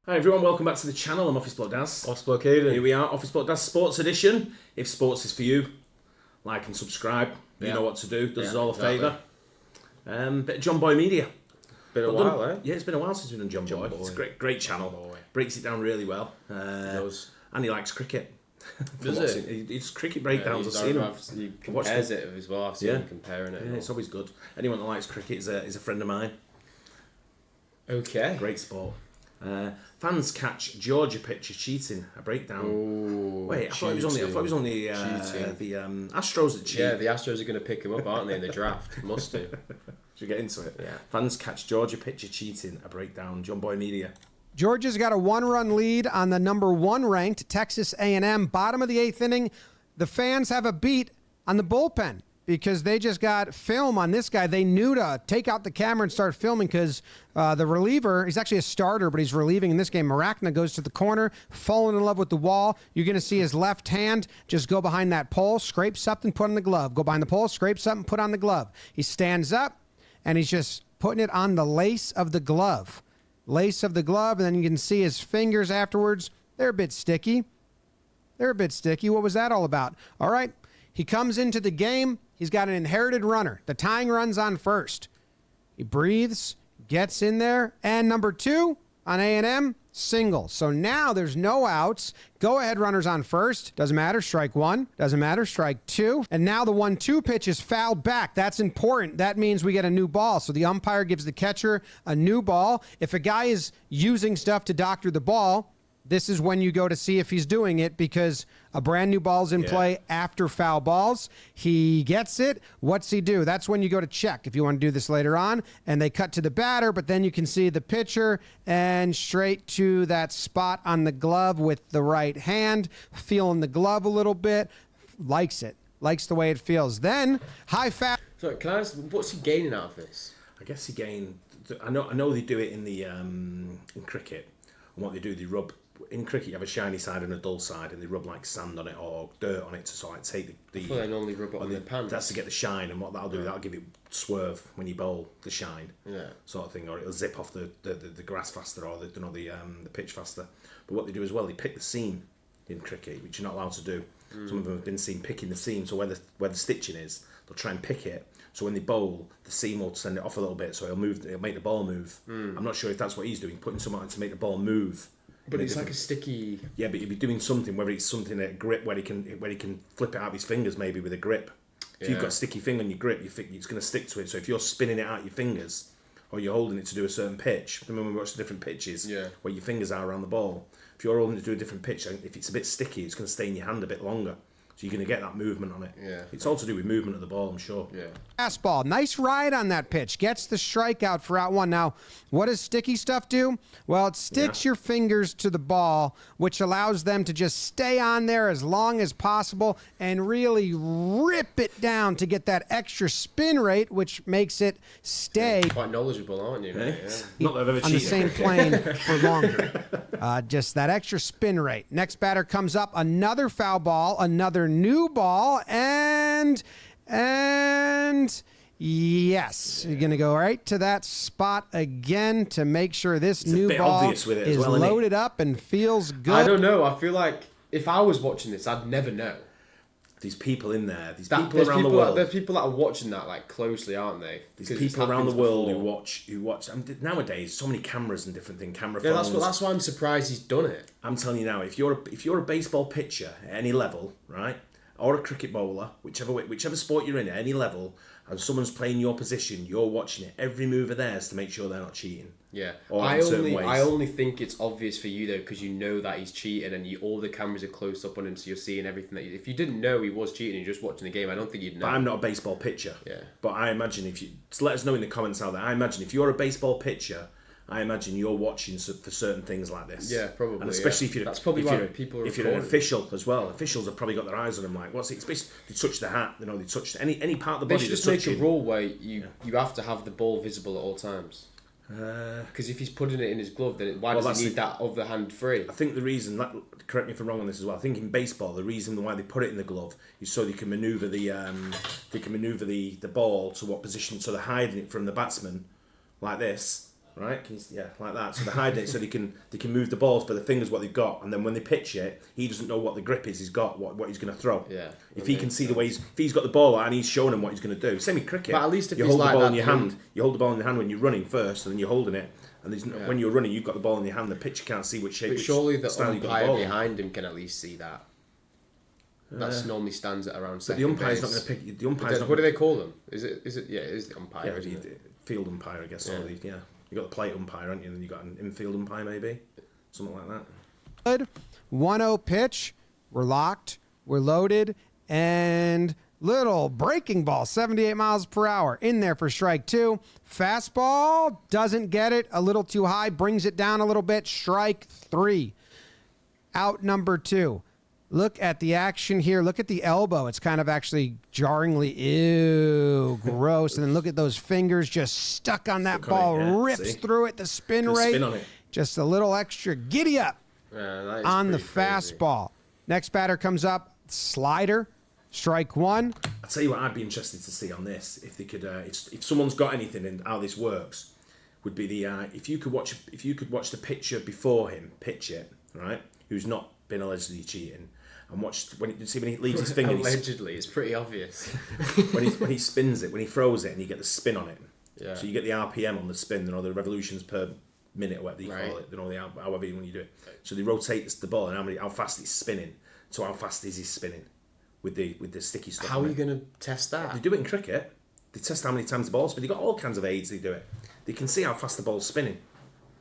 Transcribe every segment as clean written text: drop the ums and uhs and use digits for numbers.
Hi everyone, welcome back to the channel. I'm Office Bloke Daz. Office Bloke Aidan. Here we are, Office Bloke Daz Sports Edition. If sports is for you, like and subscribe. You know what to do. Does us all a favour. Bit of John Boy Media. Been a while, eh? Yeah, it's been a while since we've done John Boy. It's a great channel. Breaks it down really well. And he likes cricket. Does it? It's cricket breakdowns. I've seen him. He compares it as well. I've seen him comparing it. Yeah, it's always good. Anyone that likes cricket is a friend of mine. Okay. Great sport. Fans catch Georgia pitcher cheating. A breakdown. Ooh, Wait, I thought it was only the Astros that cheat. Yeah, the Astros are going to pick him up, aren't they, in the draft? Must do. Should we get into it? Yeah. Fans catch Georgia pitcher cheating. A breakdown. John Boy Media. Georgia's got a one-run lead on the number 1 ranked Texas A&M. Bottom of the 8th inning, the fans have a beat on the bullpen because they just got film on this guy. They knew to take out the camera and start filming because the reliever, he's actually a starter, but he's relieving in this game. Maracna goes to the corner, falling in love with the wall. You're going to see his left hand just go behind that pole, scrape something, put on the glove. Go behind the pole, scrape something, put on the glove. He stands up, and he's just putting it on the lace of the glove. Lace of the glove, and then you can see his fingers afterwards. They're a bit sticky. What was that all about? All right, he comes into the game. He's got an inherited runner. The tying run's on first. He breathes, gets in there, and number 2 on A&M, single. So now there's no outs. Go-ahead runners on first. Doesn't matter. Strike 1. Doesn't matter. Strike 2. And now the 1-2 pitch is fouled back. That's important. That means we get a new ball. So the umpire gives the catcher a new ball. If a guy is using stuff to doctor the ball, this is when you go to see if he's doing it because a brand new ball's in play after foul balls. He gets it. What's he do? That's when you go to check if you want to do this later on. And they cut to the batter, but then you can see the pitcher and straight to that spot on the glove with the right hand, feeling the glove a little bit. Likes it. Likes the way it feels. Then, high foul. So, can I ask, what's he gaining out of this? I guess he gained. I know they do it in the in cricket. And what they do, they rub. In cricket, you have a shiny side and a dull side, and they rub like sand on it or dirt on it to sort of take the. I thought they normally rub it on the pants. That's to get the shine, and what that'll do, that'll give it swerve when you bowl the shine, sort of thing, or it'll zip off the grass faster or the pitch faster. But what they do as well, they pick the seam in cricket, which you're not allowed to do. Some of them have been seen picking the seam, so where the stitching is, they'll try and pick it. So when they bowl, the seam will send it off a little bit, so it'll make the ball move. I'm not sure if that's what he's doing, putting something on to make the ball move. But it's like a sticky. Yeah, but he'll be doing something, whether it's something at a grip where he can flip it out of his fingers, maybe with a grip. If you've got a sticky finger on your grip, you think it's going to stick to it. So if you're spinning it out your fingers, or you're holding it to do a certain pitch, remember when we watched the different pitches, where your fingers are around the ball. If you're holding it to do a different pitch, if it's a bit sticky, it's going to stay in your hand a bit longer. So you're going to get that movement on it. Yeah. It's all to do with movement of the ball, I'm sure. Yeah. Fastball. Nice ride on that pitch. Gets the strikeout for out 1. Now, what does sticky stuff do? Well, it sticks your fingers to the ball, which allows them to just stay on there as long as possible and really rip it down to get that extra spin rate, which makes it stay. Quite knowledgeable, aren't you? Yeah. Not that I've ever cheated. On the same plane for longer. Just that extra spin rate. Next batter comes up. Another foul ball. Another new ball. And yes, you're going to go right to that spot again to make sure this new ball is loaded up and feels good. I don't know. I feel like if I was watching this, I'd never know. There's people in there. There's people around the world. There's people that are watching that like closely, aren't they? There's people around the world who watch. Nowadays, so many cameras and different things. Camera phones. That's why I'm surprised he's done it. I'm telling you now, if you're a baseball pitcher at any level, right, or a cricket bowler, whichever sport you're in at any level, and someone's playing your position, you're watching it. Every move of theirs to make sure they're not cheating. Yeah, I only think it's obvious for you though because you know that he's cheating and all the cameras are close up on him, so you're seeing everything. If you didn't know he was cheating and you're just watching the game, I don't think you'd know. But I'm not a baseball pitcher. Yeah. But I imagine let us know in the comments out there. I imagine if you're a baseball pitcher, I imagine you're watching for certain things like this. Yeah, probably. And especially if you're an official as well. Officials have probably got their eyes on them. Like, what's it? They touch the hat. They touch any part of the body. They should just make a rule where you have to have the ball visible at all times. Because if he's putting it in his glove, then why does he need that other hand free? I think the reason, correct me if I'm wrong on this as well. I think in baseball, the reason why they put it in the glove is so they can maneuver the ball to what position. So they're hiding it from the batsman like this, right? Like that. So they're hiding it so they can move the balls, but the finger's what they've got. And then when they pitch it, he doesn't know what the grip is he's got, what he's going to throw. Yeah. If he can see the way if he's got the ball out and he's showing him what he's going to do. Same with cricket. But at least if you he's hold like the ball that in your hand. You hold the ball in your hand when you're running first, and then you're holding it. And when you're running, you've got the ball in your hand. The pitcher can't see which shape. But surely the style you've got the umpire ball in. behind him can at least see that. That normally stands at around But second the umpire's base. not going to pick. The umpire's not What do they call them? Is it? Yeah, it is the umpire. Yeah, Isn't it? field umpire, I guess. Yeah. You got the plate umpire, haven't you? And then you got an infield umpire, maybe something like that. Good. 1-0 pitch. We're locked. We're loaded. And little breaking ball, 78 miles per hour. In there for strike 2. Fastball. Doesn't get it. A little too high. Brings it down a little bit. Strike 3. Out number 2. Look at the action here. Look at the elbow. It's kind of actually jarringly, ew, gross. And then look at those fingers just stuck on that ball. Rips through it. The spin rate. Spin on it. Just a little extra giddy up on the fastball. Next batter comes up. Slider. Strike 1. I'll tell you what I'd be interested to see on this. If they could, if someone's got anything in how this works, would be the if you could watch the pitcher before him pitch it, right? Who's not been allegedly cheating. And watch when he leaves his finger. Allegedly, it's pretty obvious. when he spins it, when he throws it, and you get the spin on it. Yeah. So you get the RPM on the spin, the revolutions per minute, or whatever you call it. However when you do it. So they rotate the ball and how fast it's spinning. So how fast is he spinning with the sticky stuff? How are you going to test that? They do it in cricket. They test how many times the ball's spinning. They've got all kinds of aids. They do it. They can see how fast the ball's spinning.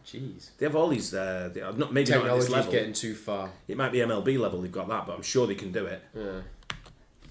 Jeez. They have all these. Maybe not at this Technology's level. getting too far. It might be MLB level. They've got that, but I'm sure they can do it. Yeah.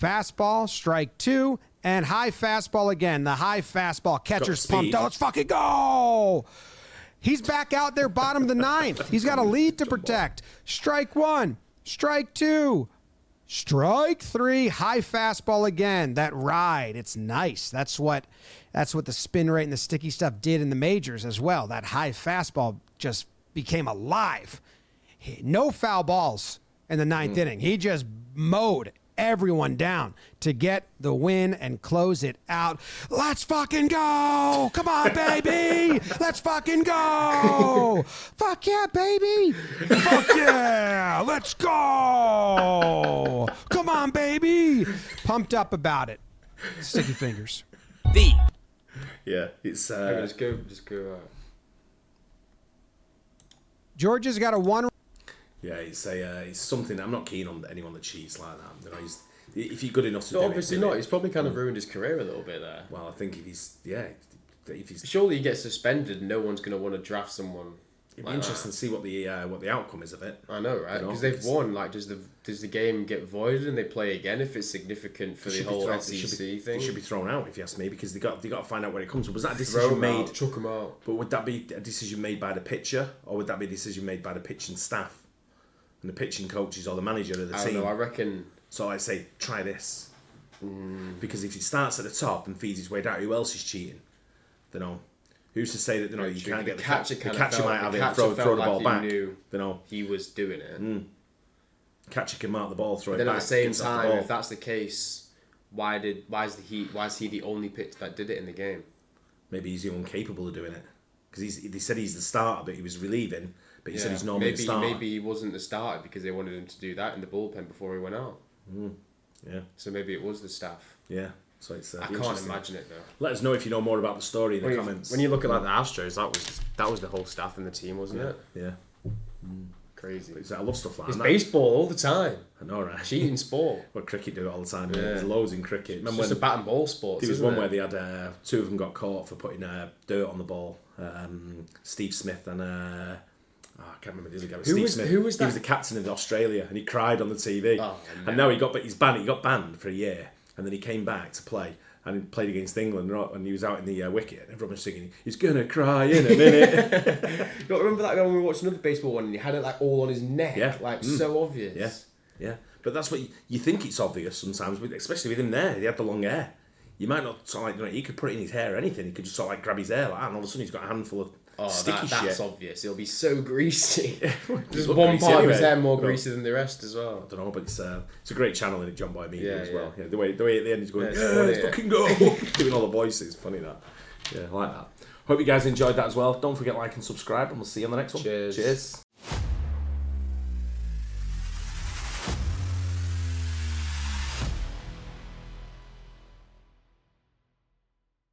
Fastball, strike 2, and high fastball again. The high fastball. Catcher's pumped. Oh, let's fucking go! He's back out there, bottom of the 9th. He's got a lead to protect. Strike 1, strike 2, strike 3. High fastball again. That ride, it's nice. That's what the spin rate and the sticky stuff did in the majors as well. That high fastball just became alive. No foul balls in the 9th inning. He just mowed everyone down to get the win and close it out. Let's fucking go! Come on, baby! Let's fucking go! Fuck yeah, baby! Fuck yeah! Let's go! Come on, baby! Pumped up about it. Sticky fingers. Yeah, it's. Just go. Georgia's got a 1. Yeah, it's something I'm not keen on anyone that cheats like that. You know, if you're good enough to do obviously it, not. He's probably kind of ruined his career a little bit there. Well, I think if he's surely he gets suspended, no one's going to want to draft someone. It'd be interesting to see what the outcome is of it. I know, right? Because they've won. Like, does the game get voided and they play again if it's significant for the whole SEC thing? It should be thrown out, if you ask me, because they got to find out where it comes from. Was that a decision made? Chuck them out. But would that be a decision made by the pitcher, or would that be a decision made by the pitching staff and the pitching coaches or the manager of the team? I don't know. I reckon. So I say try this, because if he starts at the top and feeds his way down, who else is cheating? You know. Who's to say that you can't get the catcher? The catcher might have it and throw the ball back. You know, he was doing it. Catcher can mark the ball, throw it back. Then at the same time, if that's the case, why is he the only pitcher that did it in the game? Maybe he's incapable of doing it because they said he's the starter, but he was relieving. But he said he's normally the starter. Maybe he wasn't the starter because they wanted him to do that in the bullpen before he went out. Yeah. So maybe it was the staff. Yeah. So it's. I can't imagine it though. Let us know if you know more about the story in the comments. When you look at like the Astros, that was the whole staff and the team, wasn't it? Yeah. Crazy. I love stuff like that. It's baseball all the time. I know, right? Cheating sport. Well, cricket do it all the time. Yeah. There's loads in cricket. Remember it's just a bat and ball sport. There was one where they had 2 of them got caught for putting dirt on the ball. Steve Smith and I can't remember the other guy. Steve Smith. Who was that? He was the captain of Australia, and he cried on the TV. Oh, and now he got banned for a year, and then he came back to play. And he played against England, and he was out in the wicket, and everyone was singing, "He's gonna cry in a minute." You remember that when we watched another baseball one, and he had it like all on his neck, so obvious. Yeah. But that's what you think it's obvious sometimes, especially with him there. He had the long hair. You might not sort of he could put it in his hair or anything. He could just sort of grab his hair like that, and all of a sudden he's got a handful of sticky shit. That's obvious. It'll be so greasy. There's one part of his hair more greasy than the rest as well. I don't know, but it's a great channel in it, John Boy Media as well. Yeah, the way at the end he's going, it's fucking go, doing all the voices. Funny that. Yeah, I like that. Hope you guys enjoyed that as well. Don't forget like and subscribe, and we'll see you on the next one. Cheers. Cheers.